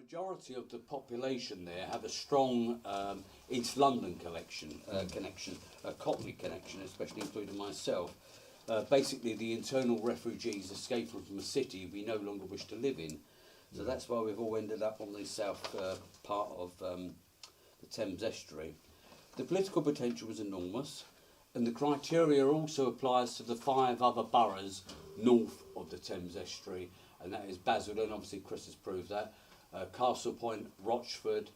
majority of the population there have a strong East London connection, a Cockney connection, especially including myself. Basically, the internal refugees escaping from a city we no longer wish to live in. So that's why we've all ended up on the south part of the Thames Estuary. The political potential was enormous, and the criteria also applies to the 5 other boroughs north of the Thames Estuary, and that is Basildon, obviously Chris has proved that, Castle Point, Rochford,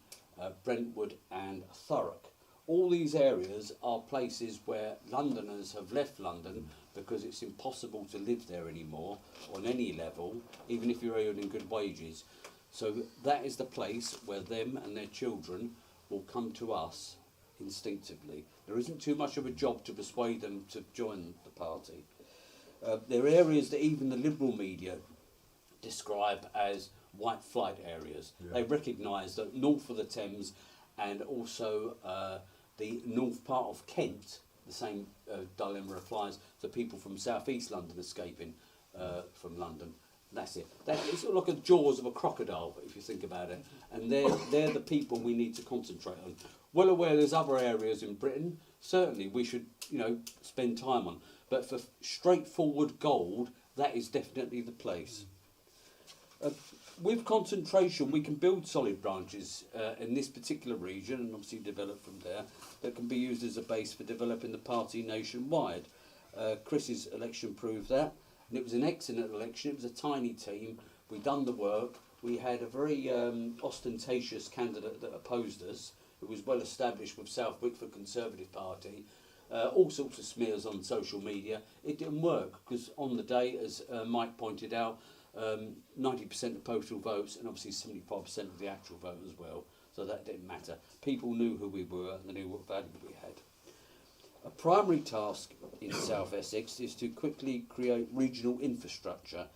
Brentwood and Thurrock. All these areas are places where Londoners have left London because it's impossible to live there anymore on any level, even if you're earning good wages. So that is the place where them and their children will come to us instinctively. There isn't too much of a job to persuade them to join the party. There are areas that even the liberal media describe as white flight areas. Yeah. They recognise that north of the Thames and also the north part of Kent, the same dilemma applies to people from South East London escaping from London. That's it. It's sort of like the jaws of a crocodile, if you think about it. And they're the people we need to concentrate on. Well aware there's other areas in Britain, certainly we should, spend time on. But for straightforward gold, that is definitely the place. With concentration, we can build solid branches in this particular region and obviously develop from there that can be used as a base for developing the party nationwide. Chris's election proved that, and it was an excellent election. It was a tiny team. We done the work. We had a very ostentatious candidate that opposed us, who was well established with South Wickford Conservative Party. All sorts of smears on social media. It didn't work because on the day, as Mike pointed out, 90% of postal votes and obviously 75% of the actual vote as well. So that didn't matter. People knew who we were and they knew what value we had. A primary task in South Essex is to quickly create regional infrastructure.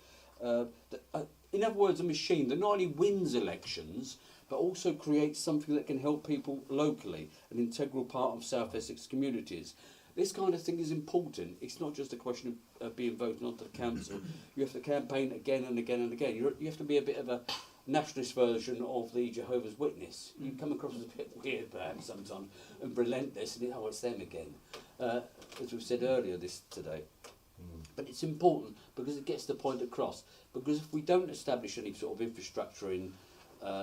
In other words, a machine that not only wins elections, but also creates something that can help people locally, an integral part of South Essex communities. This kind of thing is important. It's not just a question of being voted onto the council. You have to campaign again and again and again. You have to be a bit of a nationalist version of the Jehovah's Witness. You come across as a bit weird perhaps sometimes and relentless and it's them again. As we said earlier today. But it's important because it gets the point across. Because if we don't establish any sort of infrastructure in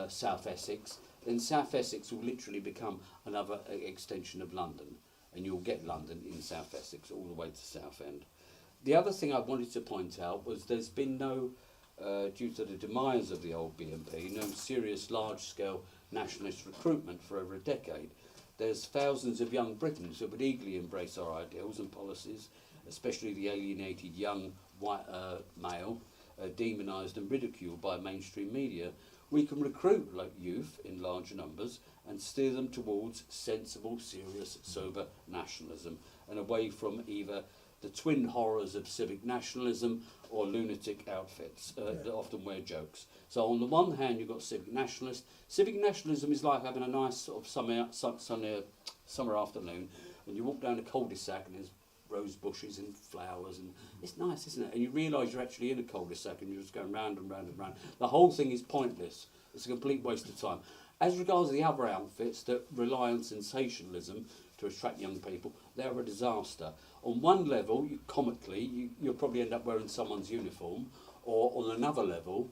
South Essex, then South Essex will literally become another extension of London. And you'll get London in South Essex all the way to Southend. The other thing I wanted to point out was there's been no, due to the demise of the old BNP, no serious large-scale nationalist recruitment for over a decade. There's thousands of young Britons who would eagerly embrace our ideals and policies, especially the alienated young white male, demonised and ridiculed by mainstream media. We can recruit like youth in large numbers and steer them towards sensible, serious, sober nationalism and away from either the twin horrors of civic nationalism or lunatic outfits that often wear jokes. So on the one hand, you've got civic nationalists. Civic nationalism is like having a nice sort of summer afternoon when you walk down a cul-de-sac and there's rose bushes and flowers and it's nice, isn't it? And you realise you're actually in a cul-de-sac and you're just going round and round and round. The whole thing is pointless. It's a complete waste of time. As regards the other outfits that rely on sensationalism to attract young people, they're a disaster. On one level, you'll probably end up wearing someone's uniform, or on another level,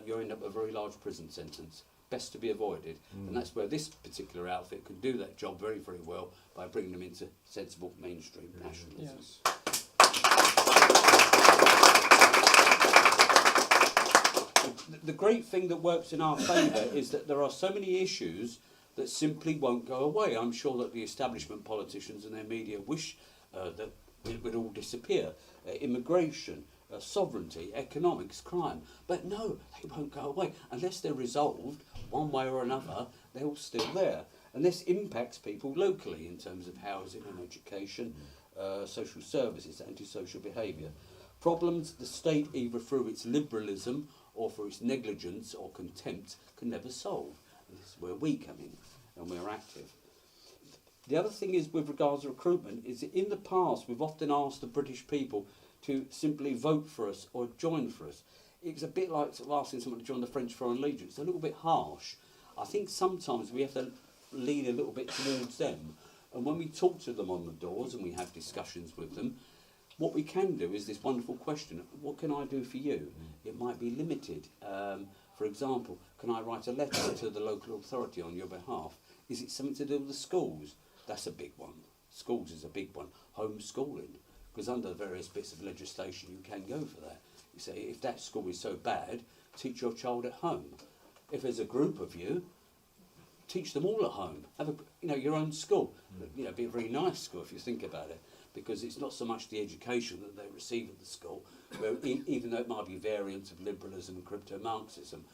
you'll end up with a very large prison sentence. Best to be avoided. And that's where this particular outfit can do that job very, very well by bringing them into sensible mainstream nationalism. Yes. The great thing that works in our favour is that there are so many issues that simply won't go away. I'm sure that the establishment politicians and their media wish that it would all disappear. Immigration, sovereignty, economics, crime. But no, they won't go away. Unless they're resolved one way or another, they're all still there. And this impacts people locally in terms of housing and education, social services, antisocial behaviour. Problems the state, either through its liberalism or through its negligence or contempt, can never solve. And this is where we come in and we're active. The other thing is with regards to recruitment is that in the past we've often asked the British people to simply vote for us or join for us. it's a bit like sort of asking someone to join the French Foreign Legion. It's a little bit harsh. I think sometimes we have to lean a little bit towards them. And when we talk to them on the doors and we have discussions with them, what we can do is this wonderful question, what can I do for you? It might be limited. For example, can I write a letter to the local authority on your behalf? Is it something to do with the schools? That's a big one. Schools is a big one. Homeschooling, because under various bits of legislation you can go for that. You say, if that school is so bad, teach your child at home. If there's a group of you, teach them all at home. Have your own school. Be a very nice school if you think about it, because it's not so much the education that they receive at the school, where even though it might be variants of liberalism and crypto-Marxism,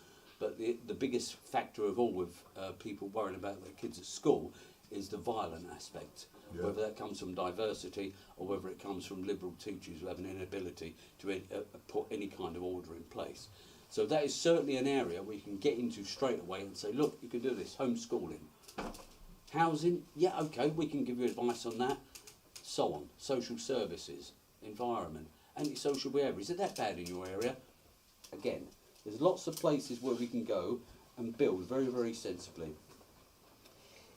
but the biggest factor of all with people worrying about their kids at school is the violent aspect. Yeah. Whether that comes from diversity or whether it comes from liberal teachers who have an inability to put any kind of order in place. So that is certainly an area we can get into straight away and say, look, you can do this, homeschooling. Housing, yeah, okay, we can give you advice on that. So on, social services, environment, antisocial behaviour. Is it that bad in your area? Again, there's lots of places where we can go and build very, very sensibly.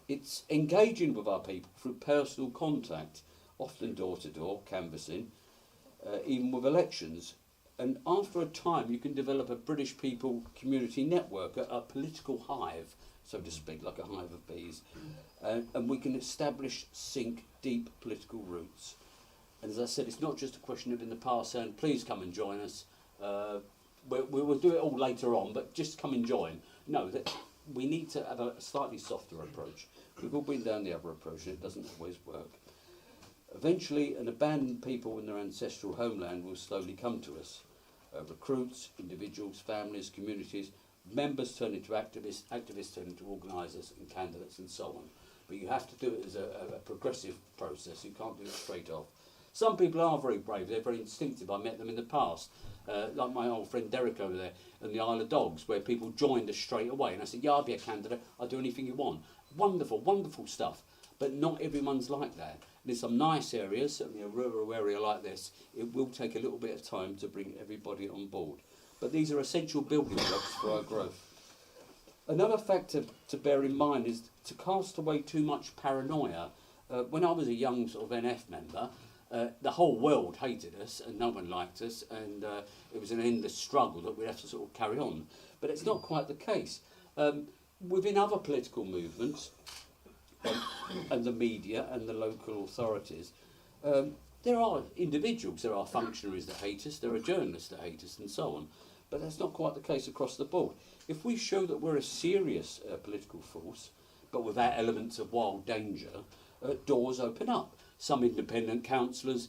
It's engaging with our people through personal contact, often door-to-door, canvassing, even with elections. And after a time, you can develop a British people community network, a political hive, so to speak, like a hive of bees. And we can establish, sink deep political roots. And as I said, it's not just a question of in the past saying, please come and join us. We will do it all later on, but just come and join. No, that we need to have a slightly softer approach. We've all been down the other approach and it doesn't always work. Eventually, an abandoned people in their ancestral homeland will slowly come to us. Recruits, individuals, families, communities, members turn into activists, activists turn into organisers and candidates and so on. But you have to do it as a progressive process. You can't do it straight off. Some people are very brave. They're very instinctive. I met them in the past. Like my old friend Derek over there in the Isle of Dogs, where people joined us straight away. And I said, yeah, I'll be a candidate. I'll do anything you want. Wonderful, wonderful stuff. But not everyone's like that. And in some nice areas, certainly a rural area like this, it will take a little bit of time to bring everybody on board. But these are essential building blocks for our growth. Another factor to bear in mind is to cast away too much paranoia. When I was a young sort of NF member, the whole world hated us and no one liked us, and it was an endless struggle that we'd have to sort of carry on. But it's not quite the case. Within other political movements, and the media and the local authorities, there are individuals, there are functionaries that hate us, there are journalists that hate us and so on. But that's not quite the case across the board. If we show that we're a serious political force, but without elements of wild danger, doors open up. Some independent councillors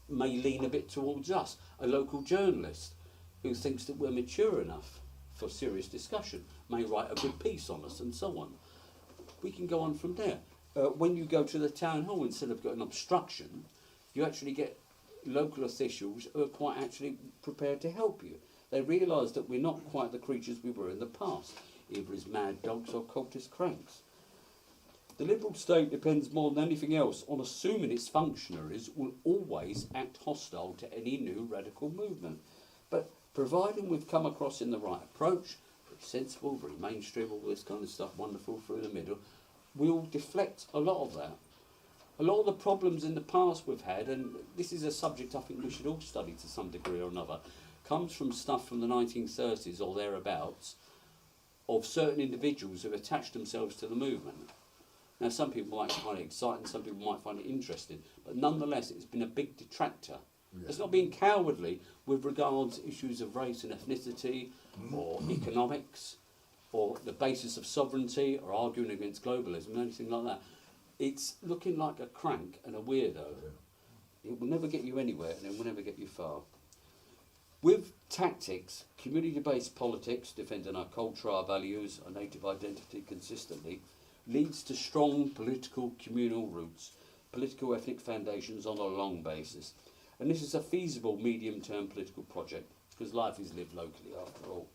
may lean a bit towards us. A local journalist who thinks that we're mature enough for serious discussion may write a good piece on us and so on. We can go on from there. When you go to the town hall, instead of getting obstruction, you actually get local officials who are quite actually prepared to help you. They realise that we're not quite the creatures we were in the past, either as mad dogs or cultist cranks. The Liberal state depends more than anything else on assuming its functionaries will always act hostile to any new radical movement. But providing we've come across in the right approach, very sensible, very mainstream, all this kind of stuff, wonderful through the middle, we'll deflect a lot of that. A lot of the problems in the past we've had, and this is a subject I think we should all study to some degree or another, comes from stuff from the 1930s or thereabouts of certain individuals who have attached themselves to the movement. Now some people might find it exciting, some people might find it interesting, but nonetheless it's been a big detractor. Yeah. It's not being cowardly with regards to issues of race and ethnicity or economics or the basis of sovereignty or arguing against globalism or anything like that. It's looking like a crank and a weirdo. Yeah. It will never get you anywhere and it will never get you far. With tactics, community-based politics, defending our culture, our values, our native identity consistently, leads to strong political communal roots, political ethnic foundations on a long basis. And this is a feasible medium-term political project, because life is lived locally after all.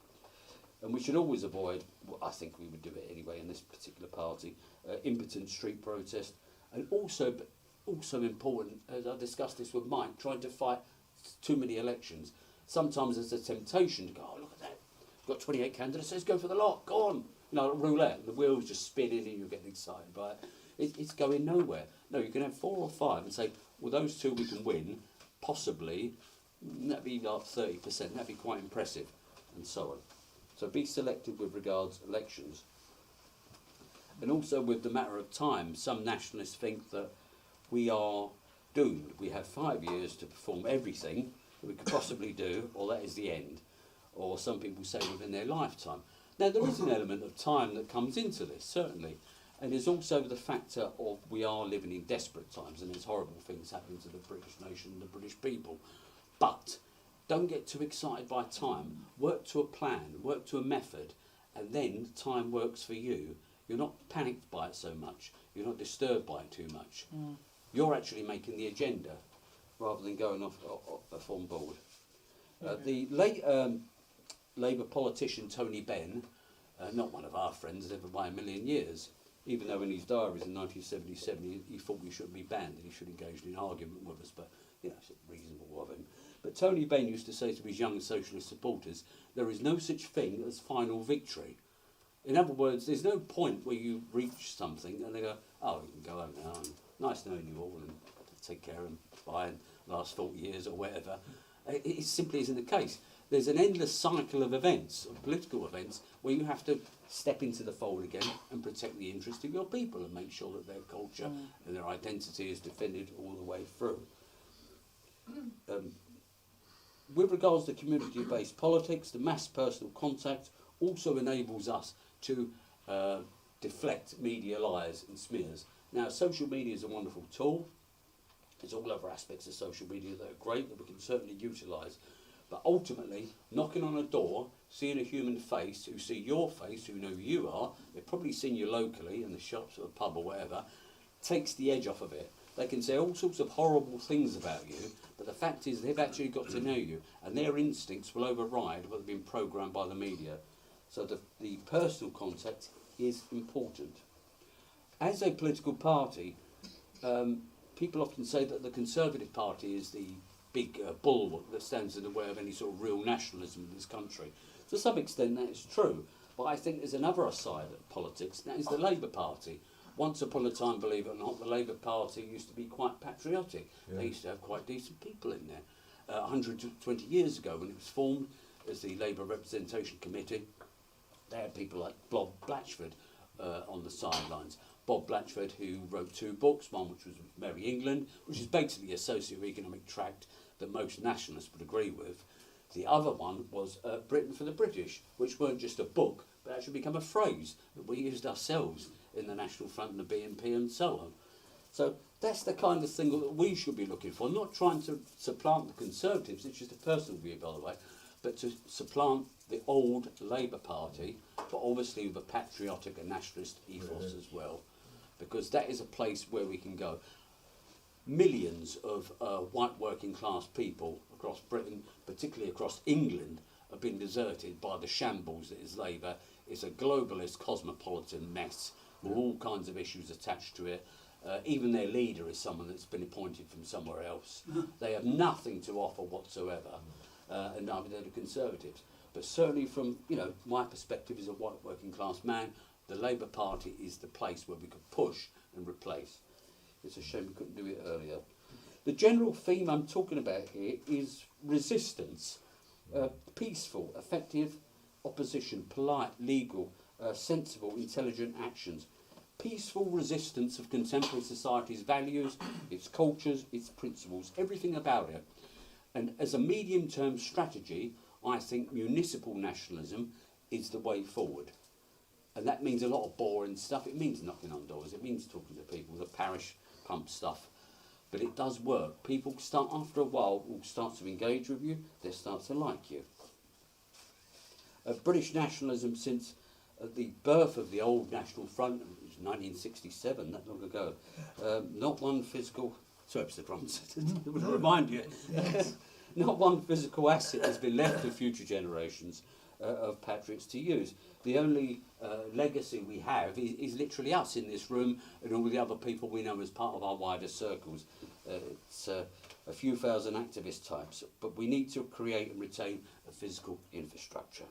And we should always avoid, well, I think we would do it anyway in this particular party, impotent street protest, and also important, as I discussed this with Mike, trying to fight too many elections. sometimes there's a temptation to go, oh, look at that, we've got 28 candidates, let's go for the lot, go on. You know, like roulette, the wheel's just spinning and you're getting excited by it. It's going nowhere. No, you can have 4 or 5 and say, well, those 2 we can win, possibly, that'd be like 30%, that'd be quite impressive, and so on. So be selective with regards to elections. And also with the matter of time, some nationalists think that we are doomed. We have 5 years to perform everything that we could possibly do, or that is the end. Or some people say within their lifetime. Now, there is an element of time that comes into this, certainly. And there's also the factor of we are living in desperate times, and there's horrible things happening to the British nation and the British people. But don't get too excited by time. Work to a plan, work to a method, and then time works for you. You're not panicked by it so much. You're not disturbed by it too much. You're actually making the agenda rather than going off on board. The late Labour politician Tony Benn, not one of our friends, never by a million years, even though in his diaries in 1977 he thought we shouldn't be banned and he should engage in an argument with us, but you know, it's reasonable of him. But Tony Benn used to say to his young socialist supporters, there is no such thing as final victory. In other words, there's no point where you reach something and they go, oh, you can go home now, and nice knowing you all, and take care and bye, and last 40 years or whatever. It simply isn't the case. There's an endless cycle of events, of political events, where you have to step into the fold again and protect the interest of your people and make sure that their culture and their identity is defended all the way through. With regards to community-based politics, the mass personal contact also enables us to deflect media lies and smears. Now, social media is a wonderful tool. There's all other aspects of social media that are great that we can certainly utilise. But ultimately, knocking on a door, seeing a human face, who see your face, who know who you are, they've probably seen you locally in the shops or the pub or whatever, takes the edge off of it. They can say all sorts of horrible things about you, but the fact is they've actually got to know you, and their instincts will override what have been programmed by the media. So the personal contact is important. As a political party, people often say that the Conservative Party is the big bulwark that stands in the way of any sort of real nationalism in this country. To some extent that is true, but I think there's another side of politics, and that is the Labour Party. Once upon a time, believe it or not, the Labour Party used to be quite patriotic. Yeah. They used to have quite decent people in there. 120 years ago, when it was formed as the Labour Representation Committee, they had people like Bob Blatchford on the sidelines. Bob Blatchford, who wrote 2 books, one which was Merry England, which is basically a socio-economic tract that most nationalists would agree with. The other one was Britain for the British, which weren't just a book, but actually become a phrase that we used ourselves in the National Front and the BNP and so on. So that's the kind of thing that we should be looking for, not trying to supplant the Conservatives, it's just a personal view by the way, but to supplant the old Labour Party, but obviously with a patriotic and nationalist ethos as well, because that is a place where we can go. Millions of white working class people across Britain, particularly across England, have been deserted by the shambles that is Labour. It's a globalist, cosmopolitan mess with all kinds of issues attached to it. Even their leader is someone that's been appointed from somewhere else. They have nothing to offer whatsoever, and neither do the Conservatives. But certainly from my perspective as a white working class man, the Labour Party is the place where we could push and replace. It's a shame we couldn't do it earlier. The general theme I'm talking about here is resistance. Peaceful, effective opposition, polite, legal, sensible, intelligent actions. Peaceful resistance of contemporary society's values, its cultures, its principles, everything about it. And as a medium-term strategy, I think municipal nationalism is the way forward. And that means a lot of boring stuff. It means knocking on doors. It means talking to people, the parish pump stuff. But it does work. People start, after a while, will start to engage with you. They start to like you. British nationalism, since the birth of the old National Front, it was 1967, that long ago, not one physical... Sorry, Mr. Drums, it would remind you. Not one physical asset has been left to future generations of patriots to use. The only legacy we have is literally us in this room and all the other people we know as part of our wider circles. It's a few thousand activist types, but we need to create and retain a physical infrastructure,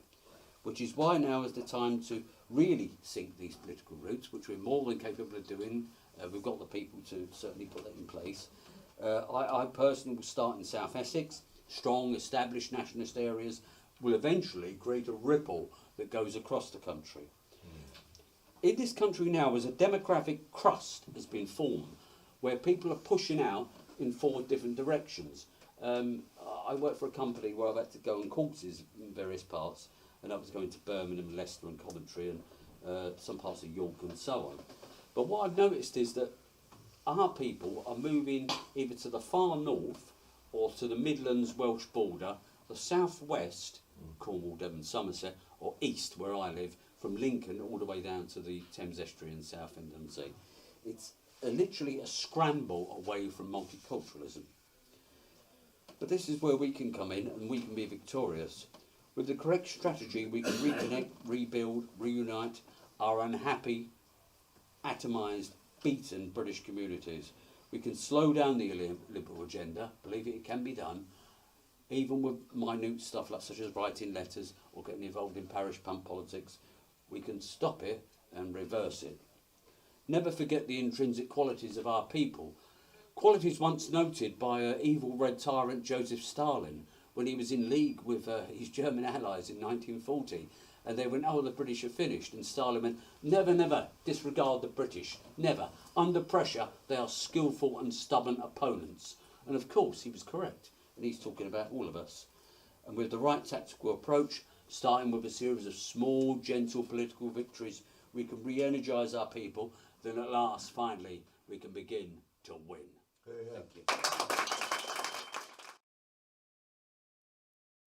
which is why now is the time to really seek these political routes, which we're more than capable of doing. We've got the people to certainly put that in place. I personally will start in South Essex. Strong, established nationalist areas will eventually create a ripple that goes across the country. In this country now, as a demographic crust has been formed, where people are pushing out in 4 different directions. I work for a company where I've had to go on courses in various parts, and I was going to Birmingham, Leicester and Coventry and some parts of York and so on. But what I've noticed is that our people are moving either to the far north or to the Midlands Welsh border, the southwest, Cornwall, Devon, Somerset, or east where I live, from Lincoln all the way down to the Thames Estuary and Southend on Sea. It's literally a scramble away from multiculturalism. But this is where we can come in and we can be victorious. With the correct strategy, we can reconnect, rebuild, reunite our unhappy, atomised, beaten British communities. We can slow down the liberal agenda, believe it can be done, even with minute stuff like such as writing letters or getting involved in parish pump politics. We can stop it and reverse it. Never forget the intrinsic qualities of our people. Qualities once noted by evil red tyrant Joseph Stalin when he was in league with his German allies in 1940. And they went, oh, the British are finished. And Stalin went, never, never disregard the British. Never. Under pressure, they are skillful and stubborn opponents. And of course, he was correct. And he's talking about all of us. And with the right tactical approach, starting with a series of small, gentle political victories, we can re-energise our people. Then at last, finally, we can begin to win. Yeah. Thank you.